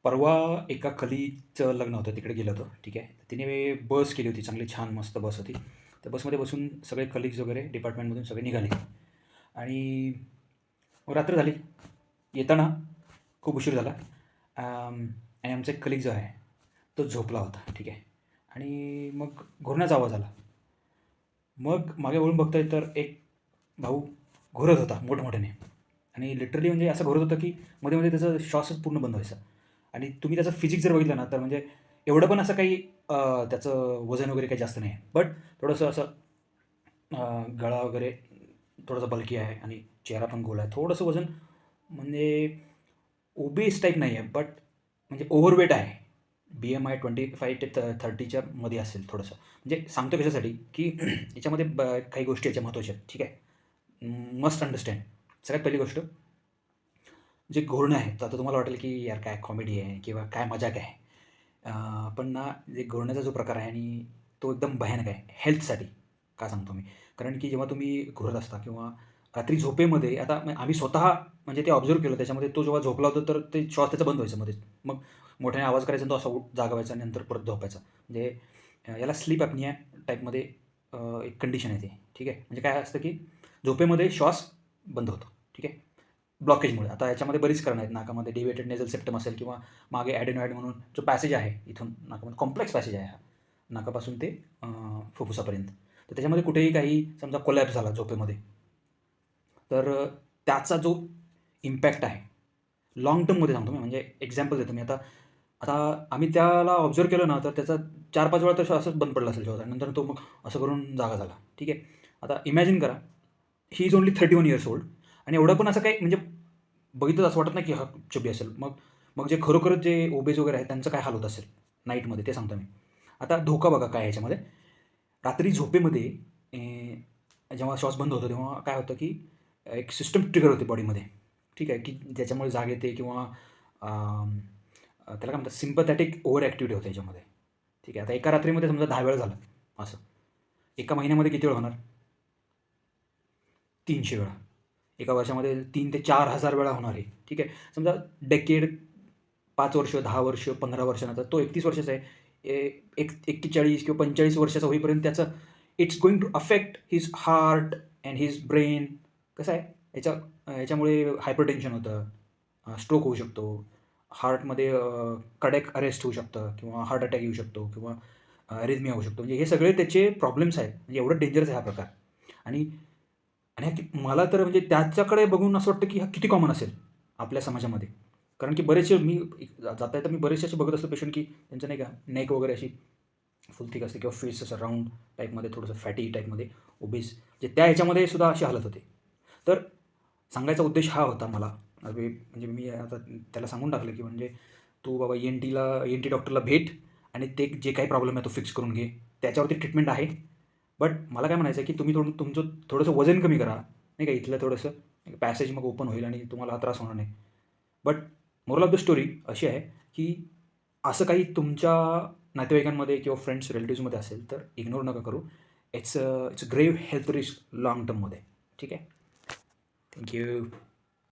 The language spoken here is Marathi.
परवा एका कलीचं लग्न होतं, तिकडे गेलो होतो. ठीक आहे. तिने बस केली होती, चांगली छान मस्त बस होती. त्या बसमध्ये बसून सगळे कलीग्स वगैरे डिपार्टमेंटमधून सगळे निघाले आणि मग रात्र झाली. येताना खूप उशीर झाला. आणि आमचा एक कलीग जो आहे, तो झोपला होता. ठीक आहे. आणि मग घोरण्याचा आवाज आला. मग मागे वळून बघतोय तर एक भाऊ घोरत होता मोठमोठ्याने आणि लिटरली म्हणजे असं घोरत होतं, की मध्ये-मध्ये त्याचा श्वासच पूर्ण बंद व्हायचा. आणि तुम्ही त्याचं फिजिक्स जर बघितलं ना, तर म्हणजे एवढं पण असं काही त्याचं वजन वगैरे काही जास्त नाही आहे. बट थोडंसं असं गळा वगैरे थोडासा बल्की आहे आणि चेहरा पण गोल आहे. थोडंसं वजन म्हणजे ओबीस टाइप नाही आहे, बट म्हणजे ओव्हरवेट आहे. BMI 25 ते 30च्या मध्ये असेल थोडंसं. म्हणजे सांगतो कशासाठी, की याच्यामध्ये काही गोष्टी याच्या महत्त्वाच्या आहेत. ठीक आहे. Must understand. सगळ्यात पहिली गोष्ट, जे घोरणं आहे, तर आता तुम्हाला वाटेल की यार काय कॉमेडी आहे किंवा काय मजाक आहे. पण ना जे घोरण्याचा जो प्रकार आहे आणि तो एकदम भयानक आहे हेल्थसाठी. का सांगतो मी? कारण की जेव्हा तुम्ही घोरत असता किंवा रात्री झोपेमध्ये आता आम्ही स्वतः म्हणजे ते ऑब्झर्व्ह केलं. त्याच्यामध्ये तो जेव्हा झोपला होता, तर ते श्वास त्याचा बंद व्हायचा मध्येच. मग मोठ्याने आवाज करायचा आणि तो असा जागा व्हायचा आणि नंतर परत झोपायचा. म्हणजे याला स्लीप ॲपनिया टाईपमध्ये एक कंडिशन आहे ती. ठीक आहे. म्हणजे काय असतं की झोपेमध्ये श्वास बंद होतो. ठीक आहे. ब्लॉकेजमुळे. आता याच्यामध्ये बरीच कारणं आहेत. नाकामध्ये डिव्हिएटेड नेझल सेप्टम असेल किंवा मागे ॲडेनॉइड म्हणून जो पॅसेज आहे इथून नाकामध्ये कॉम्प्लेक्स पॅसेज आहे हा. नाकापासून ते फुफ्फुसापर्यंत. तर त्याच्यामध्ये कुठेही काही समजा कोलॅप्स झाला झोपेमध्ये, तर त्याचा जो इम्पॅक्ट आहे, लाँग टर्ममध्ये सांगतो मी. म्हणजे एक्झाम्पल देतो मी. आता आता आम्ही त्याला ऑब्झर्व्ह केलं ना, तर त्याचा 4-5 वेळा तर असंच बंद पडला असेल श्वास आणि नंतर तो मग असं करून जागा झाला. ठीक आहे. आता इमॅजिन करा, he is only 31 years old आणि एवढं पण असं काही म्हणजे बघितलं असं वाटत नाही की हा चुबी असेल. मग मग जे खरोखरच जे ओबेज वगैरे आहेत त्यांचं काय हाल होत असेल नाईटमध्ये ते सांगतो मी. आता धोका बघा काय आहे याच्यामध्ये. रात्री झोपेमध्ये जेव्हा श्वास बंद होतो तेव्हा काय होतं की एक सिस्टम ट्रिगर होते बॉडीमध्ये. ठीक आहे, की ज्याच्यामुळे जाग येते किंवा त्याला काय म्हणतात सिम्पॅथॅटिक ओव्हर ॲक्टिव्हिटी होते याच्यामध्ये. ठीक आहे. आता एका रात्रीमध्ये समजा 10 वेळा झालं असं. एका महिन्यामध्ये किती वेळा होणार? 300 वेळा. एका वर्षामध्ये 3 ते 4,000 वेळा होणार आहे. ठीक आहे. समजा डेकेड 5 वर्ष, 10 वर्ष, 15 वर्षानंतर तो 31 वर्षाचा आहे. 41 किंवा 45 वर्षाचा होईपर्यंत त्याचं it's going to affect his heart and his brain. कसं आहे याच्यामुळे हायपरटेन्शन होतं, स्ट्रोक होऊ शकतो, हार्टमध्ये कार्डिॲक अरेस्ट होऊ शकतं किंवा हार्ट अटॅक येऊ शकतो किंवा अरिथमिया होऊ शकतो. म्हणजे हे सगळे त्याचे प्रॉब्लेम्स आहेत. म्हणजे एवढं डेंजरस आहे हा प्रकार. आणि आणि मला तर म्हणजे त्याच्याकडे बघून असं वाटतं, की हा किती कॉमन असेल आपल्या समाजामध्ये. कारण की बरेचसे मी जाता-येता मी बरेचसे असे बघत असतो पेशंट, की त्यांचं नाही का नेक वगैरे अशी फुल थिक असते किंवा फेस असं राउंड टाईपमध्ये थोडंसं फॅटी टाईपमध्ये ओबीस म्हणजे त्या ह्याच्यामध्ये सुद्धा अशी हालत होते. तर सांगायचा उद्देश हा होता मला. म्हणजे मी आता त्याला सांगून टाकलं, की म्हणजे तू बाबा ENT डॉक्टरला भेट आणि ते जे काही प्रॉब्लेम आहे तो फिक्स करून घे. त्याच्यावरती ट्रीटमेंट आहे. बट मला काय म्हणायचं आहे, की तुम्ही तुमचं थोडंसं वजन कमी करा. नाही का इथलं थोडंसं पॅसेज मग ओपन होईल आणि तुम्हाला हा त्रास होणार नाही. But moral of the story अशी आहे, की असं काही तुमच्या नातेवाईकांमध्ये किंवा फ्रेंड्स, रिलेटिव्हजमध्ये असेल तर इग्नोर नका करू. It's a grave health risk long टर्ममध्ये. ठीक आहे. Thank you.